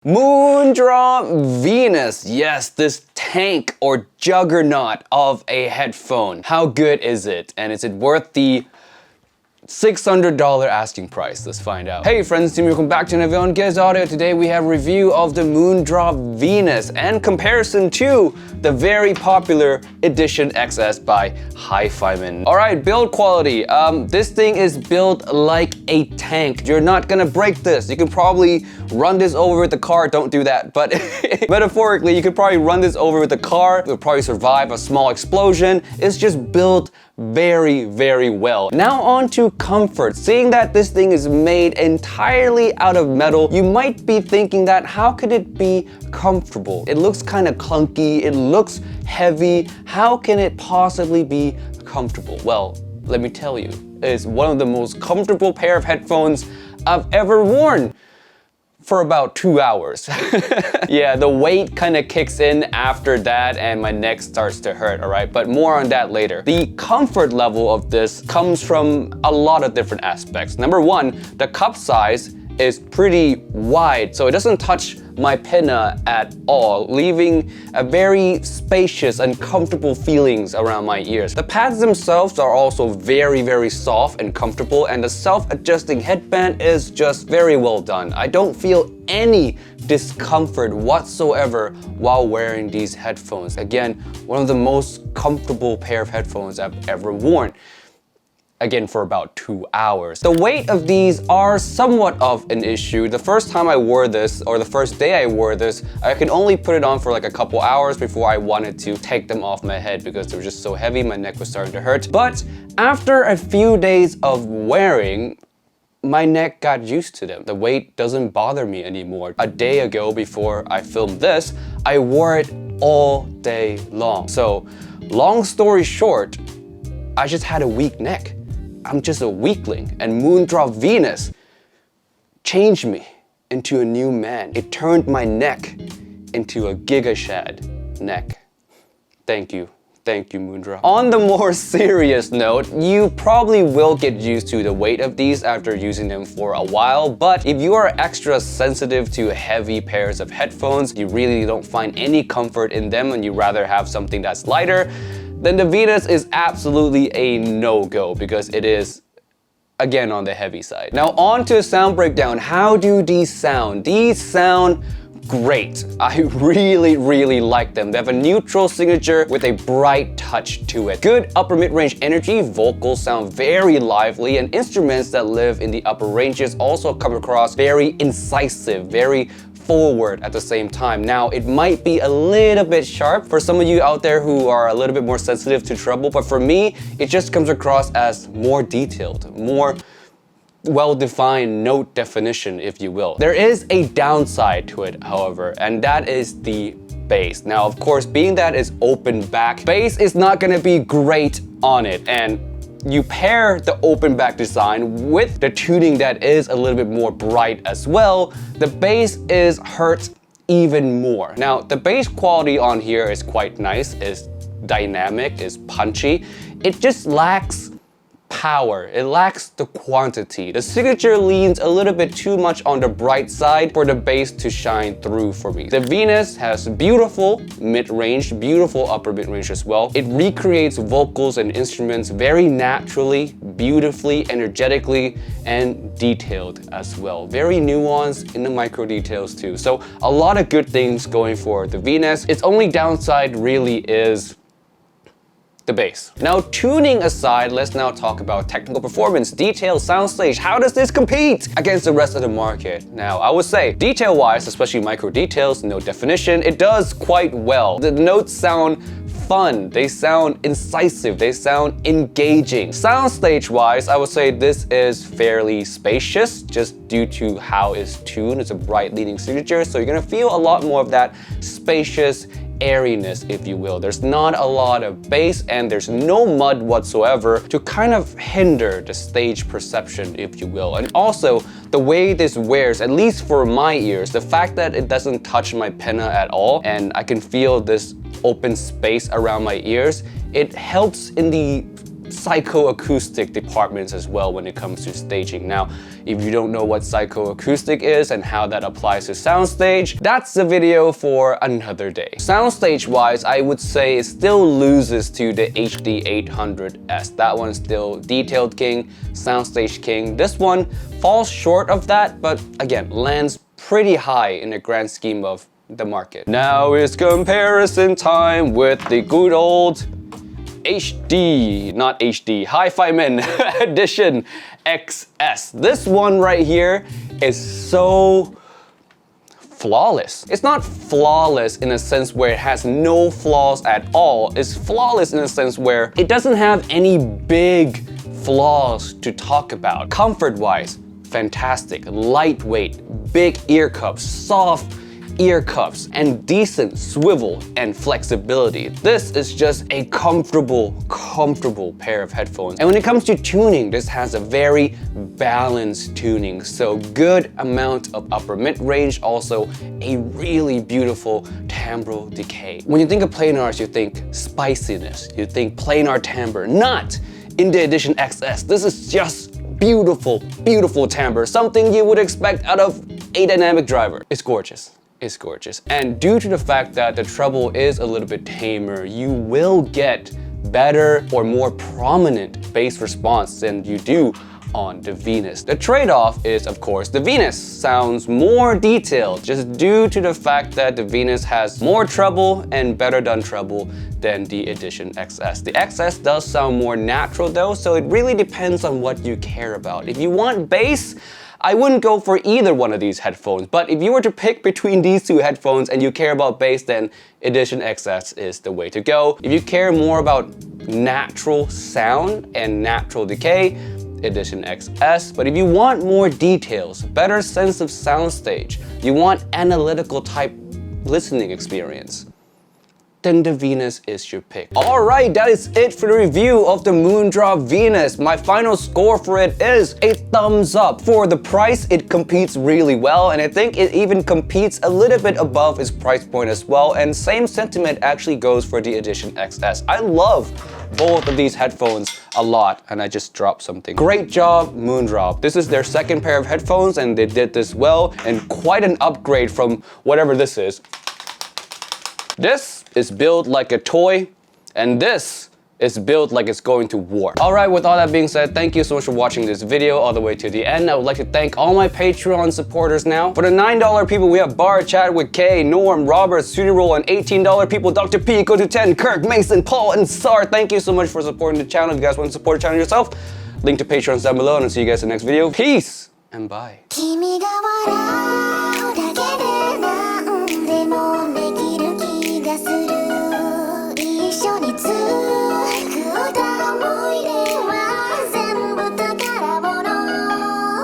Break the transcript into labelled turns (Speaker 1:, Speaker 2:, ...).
Speaker 1: Moondrop Venus. Yes, this tank or juggernaut of a headphone. How good is it? And is it worth the $600 asking price? Let's find out. Hey friends, welcome back to another video on Giz Audio. Today we have a review of the Moondrop Venus and comparison to the very popular Edition XS by Hifiman. Alright, build quality. This thing is built like a tank. You're not gonna break this. You can probably run this over with the car. Don't do that, but metaphorically, you could probably run this over with the car. It'll probably survive a small explosion. It's just built very, very well. Now on to comfort. Seeing that this thing is made entirely out of metal, you might be thinking that how could it be comfortable? It looks kind of clunky, it looks heavy. How can it possibly be comfortable? Well, let me tell you, it's one of the most comfortable pair of headphones I've ever worn. For about 2 hours. Yeah, the weight kind of kicks in after that and my neck starts to hurt, alright? But more on that later. The comfort level of this comes from a lot of different aspects. Number one, the cup size is pretty wide, so it doesn't touch my pinna at all, leaving a very spacious and comfortable feelings around my ears. The pads themselves are also very, very soft and comfortable, and the self-adjusting headband is just very well done. I don't feel any discomfort whatsoever while wearing these headphones. Again, one of the most comfortable pair of headphones I've ever worn. Again, for about 2 hours. The weight of these are somewhat of an issue. The first time I wore this, or the first day I wore this, I could only put it on for like a couple hours before I wanted to take them off my head because they were just so heavy, my neck was starting to hurt. But after a few days of wearing, my neck got used to them. The weight doesn't bother me anymore. A day ago, before I filmed this, I wore it all day long. So, long story short, I just had a weak neck. I'm just a weakling, and Moondrop Venus changed me into a new man. It turned my neck into a gigashad neck. Thank you. Thank you, Moondrop. On the more serious note, you probably will get used to the weight of these after using them for a while, but if you are extra sensitive to heavy pairs of headphones, you really don't find any comfort in them and you rather have something that's lighter, then the Venus is absolutely a no-go because it is, again, on the heavy side. Now on to sound breakdown. How do these sound? These sound great. I really, really like them. They have a neutral signature with a bright touch to it. Good upper mid-range energy, vocals sound very lively, and instruments that live in the upper ranges also come across very incisive, very forward at the same time. Now, it might be a little bit sharp for some of you out there who are a little bit more sensitive to treble, but for me, it just comes across as more detailed, more well-defined note definition, if you will. There is a downside to it, however, and that is the bass. Now, of course, being that it's open back, bass is not gonna be great on it, and you pair the open back design with the tuning that is a little bit more bright as well, the bass is hurt even more. Now, the bass quality on here is quite nice, is dynamic, is punchy. It just lacks power. It lacks the quantity. The signature leans a little bit too much on the bright side for the bass to shine through for me. The Venus has beautiful mid-range, beautiful upper mid-range as well. It recreates vocals and instruments very naturally, beautifully, energetically, and detailed as well. Very nuanced in the micro details too. So a lot of good things going for the Venus. Its only downside really is the bass. Now, tuning aside, let's now talk about technical performance, detail, soundstage. How does this compete against the rest of the market? Now, I would say detail-wise, especially micro details, note definition, it does quite well. The notes sound fun, they sound incisive, they sound engaging. Soundstage-wise, I would say this is fairly spacious just due to how it's tuned. It's a bright leading signature, so you're gonna feel a lot more of that spacious airiness, if you will. There's not a lot of bass and there's no mud whatsoever to kind of hinder the stage perception, if you will. And also, the way this wears, at least for my ears, the fact that it doesn't touch my pinna at all and I can feel this open space around my ears, it helps in the psychoacoustic departments as well when it comes to staging. Now, if you don't know what psychoacoustic is and how that applies to soundstage, that's a video for another day. Soundstage wise, I would say it still loses to the HD 800S. That one's still detailed king, soundstage king. This one falls short of that, but again, lands pretty high in the grand scheme of the market. Now is comparison time with the good old HD, not HD, Hifiman Edition XS. This one right here is so flawless. It's not flawless in a sense where it has no flaws at all. It's flawless in a sense where it doesn't have any big flaws to talk about. Comfort-wise, fantastic. Lightweight, big ear cups, soft ear cups, and decent swivel and flexibility. This is just a comfortable pair of headphones. And when it comes to tuning, this has a very balanced tuning. So good amount of upper mid-range, also a really beautiful timbral decay. When you think of planars, you think spiciness, you think planar timbre, not in the Edition XS. This is just beautiful timbre, something you would expect out of a dynamic driver. It's gorgeous. It's gorgeous. And due to the fact that the treble is a little bit tamer, you will get better or more prominent bass response than you do on the Venus. The trade-off is, of course, the Venus sounds more detailed just due to the fact that the Venus has more treble and better done treble than the Edition XS. The XS does sound more natural though, so it really depends on what you care about. If you want bass, I wouldn't go for either one of these headphones, but if you were to pick between these two headphones and you care about bass, then Edition XS is the way to go. If you care more about natural sound and natural decay, Edition XS. But if you want more details, better sense of soundstage, you want analytical type listening experience, then the Venus is your pick. Alright, that is it for the review of the Moondrop Venus. My final score for it is a thumbs up. For the price, it competes really well, and I think it even competes a little bit above its price point as well, and same sentiment actually goes for the Edition XS. I love both of these headphones a lot, and I just dropped something. Great job, Moondrop. This is their second pair of headphones, and they did this well, and quite an upgrade from whatever this is. This is built like a toy, and this is built like it's going to war. Alright, with all that being said, thank you so much for watching this video all the way to the end. I would like to thank all my Patreon supporters now. For the $9 people, we have Bar, Chadwick, K, Norm, Robert, Sudi Roll, and $18 people, Dr. P, Go to 10, Kirk, Mason, Paul, and Sar. Thank you so much for supporting the channel. If you guys want to support the channel yourself, link to Patreon down below, and I'll see you guys in the next video. Peace, and bye.